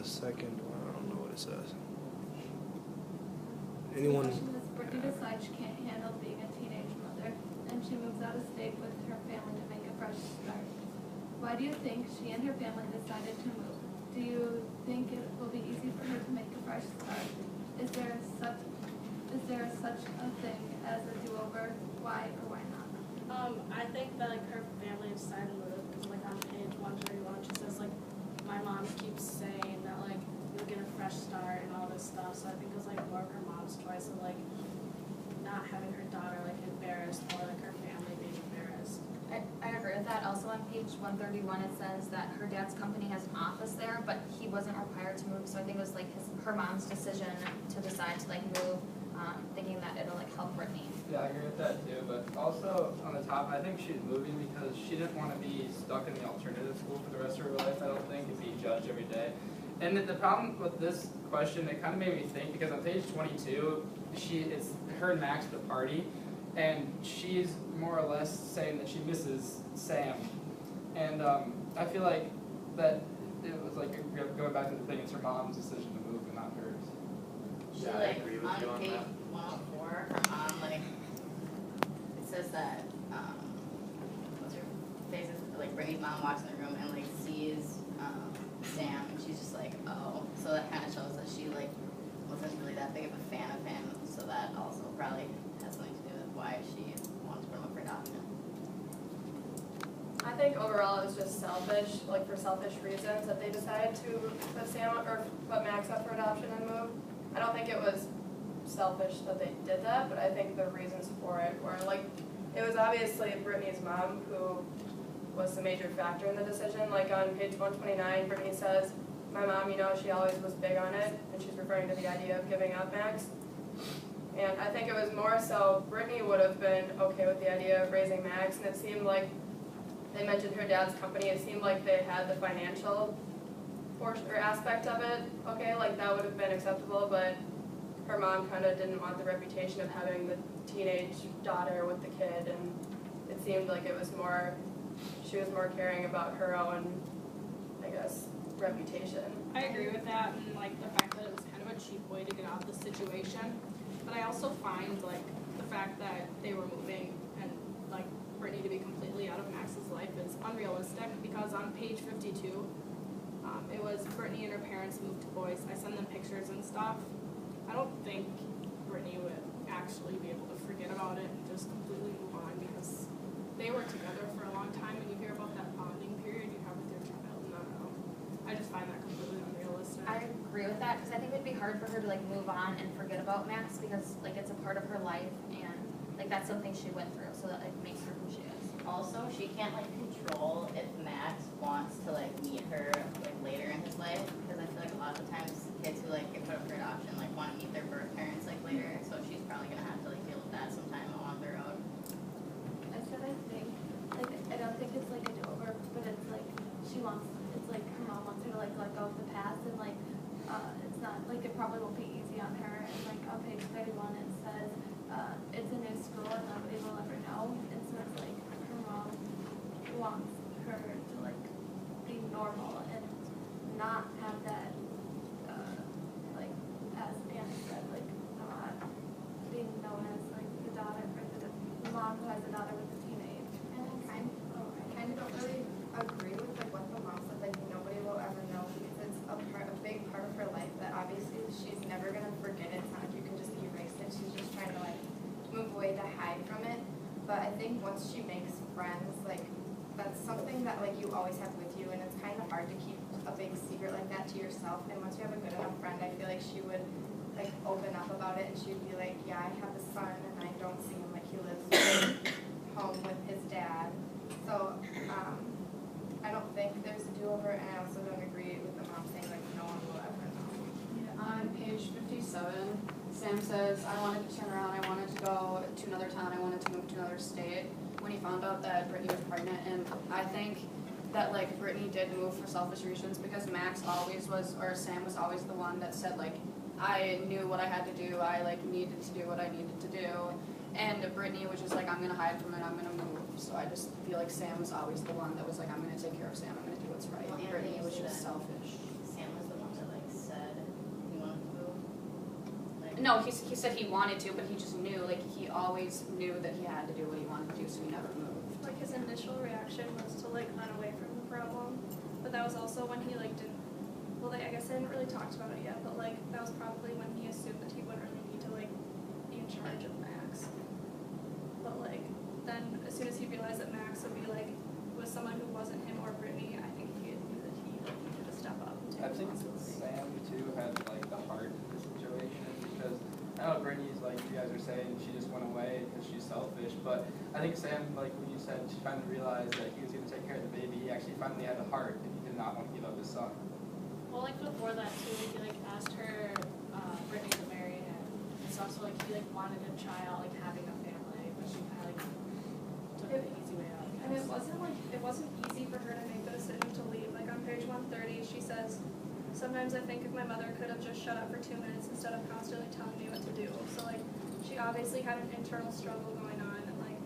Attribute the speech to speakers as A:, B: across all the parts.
A: the second one. I don't know what it says. Anyone?
B: The question is, Brittany decides she can't handle being a teenage mother, and she moves out of state with her family to make a fresh start. Why do you think she and her family decided to move? Do you think it will be easy for her to make a fresh start? Is there such a thing as a do-over? Why or why not?
C: I think that like her family decided to move because like on page 131 she says like my mom keeps saying that like you'll get a fresh start and all this stuff. So I think it was like more of her mom's choice of like not having her daughter like embarrassed or like her family being embarrassed.
D: I agree with that. Also on page 131 it says that her dad's company has an office there, but he wasn't required to move. So I think it was like her mom's decision to decide to like move, thinking that it'll like help Brittany.
E: Yeah, I agree with that too, but also on the top, I think she's moving because she didn't want to be stuck in the alternative school for the rest of her life, I don't think, and be judged every day. And the problem with this question, it kind of made me think, because on page 22, it's her and Max at the party, and she's more or less saying that she misses Sam. And I feel like that it was like, going back to the thing, it's her mom's decision to move and not hers.
F: She,
G: Yeah, I
F: like,
G: agree with
F: on
G: you on
F: page
G: that.
F: 104, her mom, like, it says that, what's her face is, like, Brittany's mom walks in the room and, like, sees Sam, and she's just like, oh. So that kind of shows that she, like, wasn't really that big of a fan of him, so that also probably has something to do with why she wants to put him up for adoption.
H: I think overall it was just selfish, like for selfish reasons that they decided to put Sam or put Max up for adoption and move. I don't think it was selfish that they did that, but I think the reasons for it were like, it was obviously Brittany's mom who was the major factor in the decision. Like on page 129, Brittany says, my mom, you know, she always was big on it, and she's referring to the idea of giving up Max. And I think it was more so Brittany would have been okay with the idea of raising Max, and it seemed like they mentioned her dad's company. It seemed like they had the financial portion or aspect of it. Okay, like that would have been acceptable, but her mom kind of didn't want the reputation of having the teenage daughter with the kid, and it seemed like it was more, she was more caring about her own, I guess, reputation.
C: I agree with that, and like the fact that it was kind of a cheap way to get out of the situation. But I also find like the fact that they were moving and like Brittany to be completely out of Max's life is unrealistic, because on page 52, it was Brittany and her parents moved to Boise. I send them pictures and stuff. I don't think Brittany would actually be able to forget about it and just completely move on, because they were together for a long time, and you hear about that bonding period you have with your child, and I don't know. I just find that completely unrealistic.
D: I agree with that, because I think it'd be hard for her to like move on and forget about Max, because like it's a part of her life, and like that's something she went through, so that like makes her who she is.
F: Also, she can't, like, control if Max wants to, like, meet her, like, later in his life, because I feel like a lot of the times kids who, like, get put up for adoption, like, want to meet their birth parents, like, later, so she's probably going to have to, like, deal with that sometime along the road.
B: I said I think, like, I don't think it's like a do-over, but it's like, it's like her mom wants her to like let go of the past, and like, it's not, like, it probably won't be easy on her, and like on page 31 it says, it's a new school and nobody will ever know, and so it's like, her mom wants her to like be normal and not have that, like, as Anna said, like, not being known as like the daughter, or the mom who has a daughter with a teenage.
I: And I kind of don't really agree with like what the mom said, like nobody will ever know, because it's a big part of her life that obviously she's never gonna forget it. It's not like you can just erase it. She's just trying to like move away to hide from it. But I think once she makes friends, like that's something that like you always have with you, and it's kind of hard to keep a big secret like that to yourself. And once you have a good enough friend, I feel like she would like open up about it, and she'd be like, yeah, I have a son and I don't see him, like he lives home with his dad. So I don't think there's a do-over, and I also don't agree with the mom saying like no one will ever know.
J: Yeah, on page 57, Sam says, I wanted to turn around, I wanted to go to another town, I wanted to move to another state, when he found out that Brittany was pregnant. And I think that like Brittany did move for selfish reasons, because Max always was, or Sam was always the one that said like, I knew what I had to do, I like needed to do what I needed to do. And Brittany was just like, I'm gonna hide from it, I'm gonna move. So I just feel like Sam was always the one that was like, I'm gonna take care of Sam, I'm gonna do what's right.
F: Well,
J: Brittany was
F: Anthony
J: just
F: said
J: selfish.
F: Sam was the one that, like,
J: No, he said he wanted to, but he just knew, like, he always knew that he had to do what he wanted to do, so he never moved.
B: Like his initial reaction was to like run away from the problem, but that was also when he like didn't, well, I guess I hadn't really talked about it yet, but like that was probably when he assumed that he wouldn't really need to like be in charge of Max. But like then as soon as he realized that Max would be like with someone who wasn't him or Brittany, I think he knew that he like needed to step up and take
E: I think
B: responsibility.
E: Sam too had like the heart in the situation because I know Brittany's like you guys are saying she just went away because she's selfish, but I think Sam, like when you said, she finally realized that he was going to take care of the baby. He actually finally had the heart and he did not want to give up his son.
C: Well, like before that too, he like asked her, Brittany to marry him. It's also like he like wanted a child, like having a family, but she kind of like took the easy way out.
B: And it wasn't easy for her to make the decision to leave. Like on page 130, she says, "Sometimes I think if my mother could have just shut up for 2 minutes instead of constantly telling me what to do." So like, she obviously had an internal struggle going on and like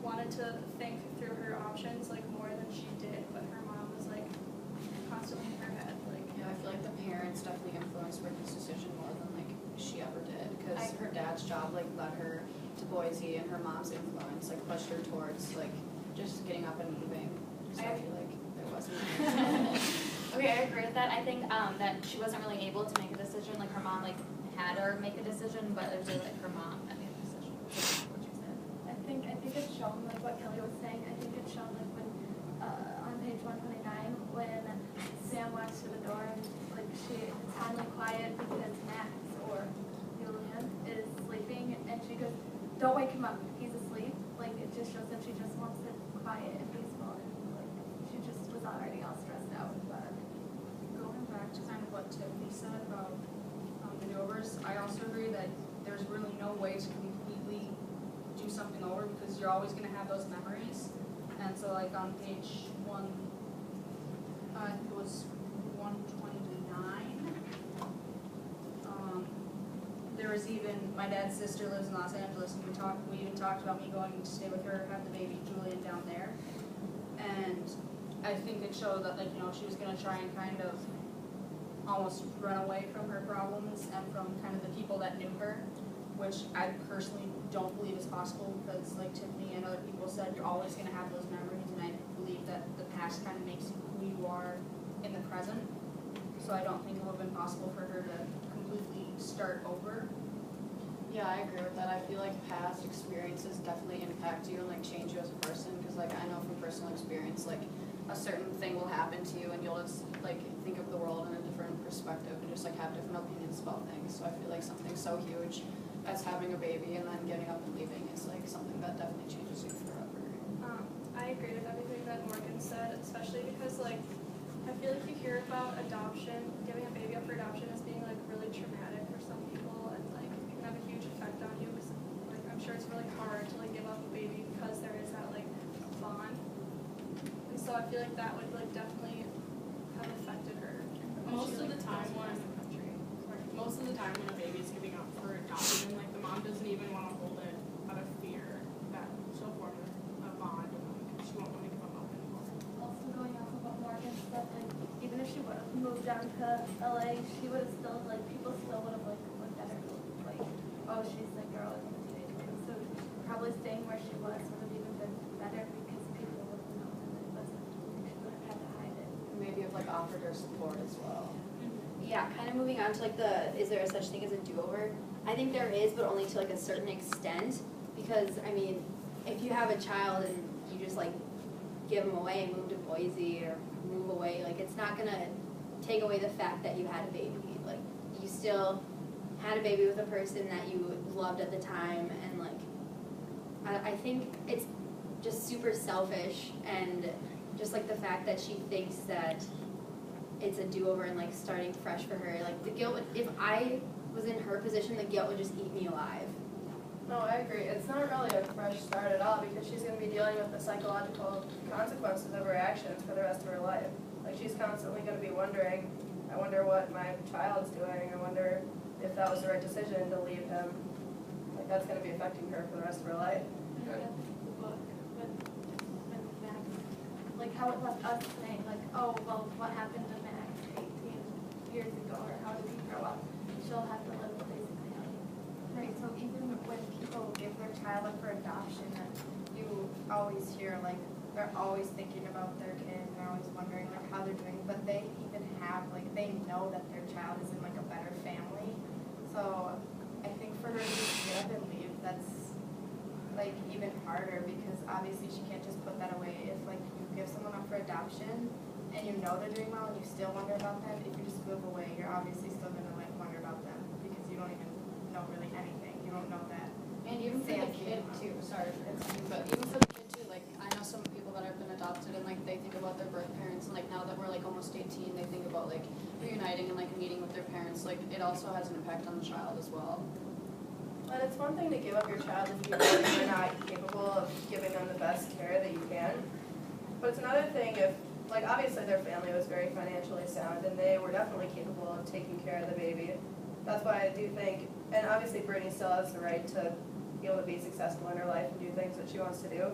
B: wanted to think through her options like more than she did, but her mom was like constantly in her head. Like,
J: Yeah, I feel like the parents definitely influenced Brittany's decision more than like she ever did, because her dad's job like led her to Boise, and her mom's influence like pushed her towards like just getting up and moving. So I feel like there wasn't.
D: Okay, I agree with that. I think that she wasn't really able to make a decision. Like her mom like had her make a decision, but it was really like her mom that made the decision. What you said.
B: I think it's shown like what Kelly was saying. I think it's shown like when on page 129 when Sam walks through the door and like it's finally quiet because Max or Julian is sleeping and she goes, "Don't wake him up. He's asleep." Like it just shows that she just wants it quiet and peaceful and like she just was already all stressed out. But
J: Going back to kind of what Tiffany said about the do-overs, I also agree that there's really no way to completely do something over because you're always going to have those memories. And so like on page I think it was 129, there was even, my dad's sister lives in Los Angeles, and we even talked about me going to stay with her, have the baby Julian down there. And I think it showed that, like, you know, she was going to try and kind of almost run away from her problems and from kind of the people that knew her, which I personally don't believe is possible because, like Tiffany and other people said, you're always going to have those memories, and I believe that the past kind of makes you who you are in the present. So I don't think it would have been possible for her to completely start over.
C: Yeah, I agree with that. I feel like past experiences definitely impact you and like change you as a person. Because like I know from personal experience, like a certain thing will happen to you and you'll just like think of the world in a different perspective and just like have different opinions about things. So I feel like something so huge as having a baby and then getting up and leaving is like something that definitely changes you forever.
B: I agree with everything that Morgan said, especially because like I feel like you hear about adoption, giving a baby up for adoption as being like really traumatic for some people and like it can have a huge effect on you because like I'm sure it's really hard to like give up a baby because there is that like bond. And so I feel like that would like definitely have affected her.
C: Most of the time when a baby's giving up for adoption, like the mom doesn't even want to hold it out of fear that she'll form a bond and like she won't want to give them up anymore.
B: Also going off of what Morgan said, like even if she would have moved down to LA, she would have still like people still would have like looked at her like, oh, she's the girl in the teenage movie. So probably staying where she was would have even been better because people would have known that it wasn't, she would have had to hide it.
C: Maybe have like offered her support as well.
G: Yeah, kind of moving on to like is there a such thing as a do-over? I think there is, but only to like a certain extent, because I mean, if you have a child and you just like give them away and move to Boise or move away, like it's not gonna take away the fact that you had a baby. Like you still had a baby with a person that you loved at the time, and like I think it's just super selfish, and just like the fact that she thinks that it's a do-over and like starting fresh for her. Like the guilt, if I was in her position, the guilt would just eat me alive.
H: No, I agree. It's not really a fresh start at all because she's going to be dealing with the psychological consequences of her actions for the rest of her life. Like she's constantly going to be wondering, I wonder what my child's doing. I wonder if that was the right decision to leave him. Like that's going to be affecting her for the rest of her life.
B: The book with Max, like how it left us saying like, oh well, what happened to Max 18 years ago, or how did he grow up? She'll have to live basically how he
I: so even when people give their child up for adoption, you always hear like they're always thinking about their kid and they're always wondering like how they're doing, but they even have like they know that their child is in like a better family. So I think for her to just get up and leave, that's like even harder because obviously she can't just put that away. If like you give someone up for adoption and you know they're doing well and you still wonder about them, if you just move away, you're obviously still gonna like wonder about them because you don't even know really anything. You don't know that.
J: And even for the
I: Sam's
J: kid
I: doing well.
J: too, sorry for interrupting, but even for the kid too, like I know some people that have been adopted and like they think about their birth parents and like now that we're like almost 18, they think about like reuniting and like meeting with their parents. Like it also has an impact on the child as well.
H: And it's one thing to give up your child if you know that you're not capable of giving them the best care that you can. But it's another thing if, like obviously their family was very financially sound and they were definitely capable of taking care of the baby. That's why I do think, and obviously Brittany still has the right to be able to be successful in her life and do things that she wants to do.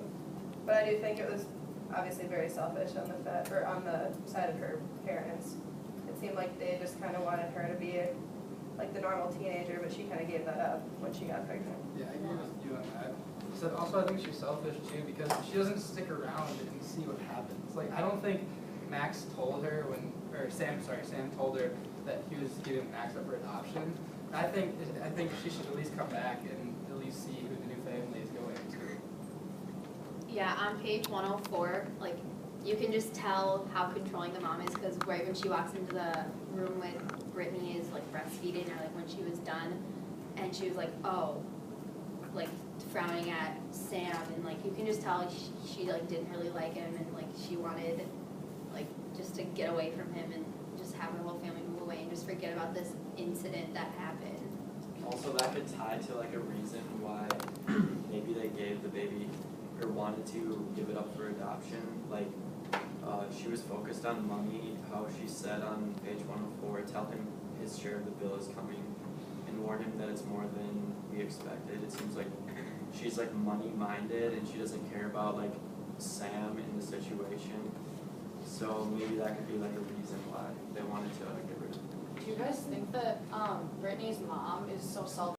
H: But I do think it was obviously very selfish on the side of her parents. It seemed like they just kind of wanted her to be like the normal teenager, but she kind of gave that up when she got pregnant.
E: Yeah, I agree with you on that. So also, I think she's selfish too because she doesn't stick around and see what happens. Like, I don't think Max told her Sam told her that he was giving Max up for adoption. I think she should at least come back and at least see who the new family is going to.
G: Yeah, on page 104, like, you can just tell how controlling the mom is, because right when she walks into the room with Brittany is, like, breastfeeding, or, like, when she was done, and she was like, oh, like, frowning at Sam, and, like, you can just tell she like, didn't really like him, and, like, she wanted, like, just to get away from him and just have her whole family move away and just forget about this incident that happened.
K: Also, that could tie to like a reason why maybe they gave the baby or wanted to give it up for adoption. Like she was focused on money, how she said on page 104, tell him his share of the bill is coming and warn him that it's more than we expected. It seems like she's like money minded and she doesn't care about like Sam in the situation. So maybe that could be like a reason why they wanted to get rid of him.
J: Do you guys think that Brittany's mom is so selfish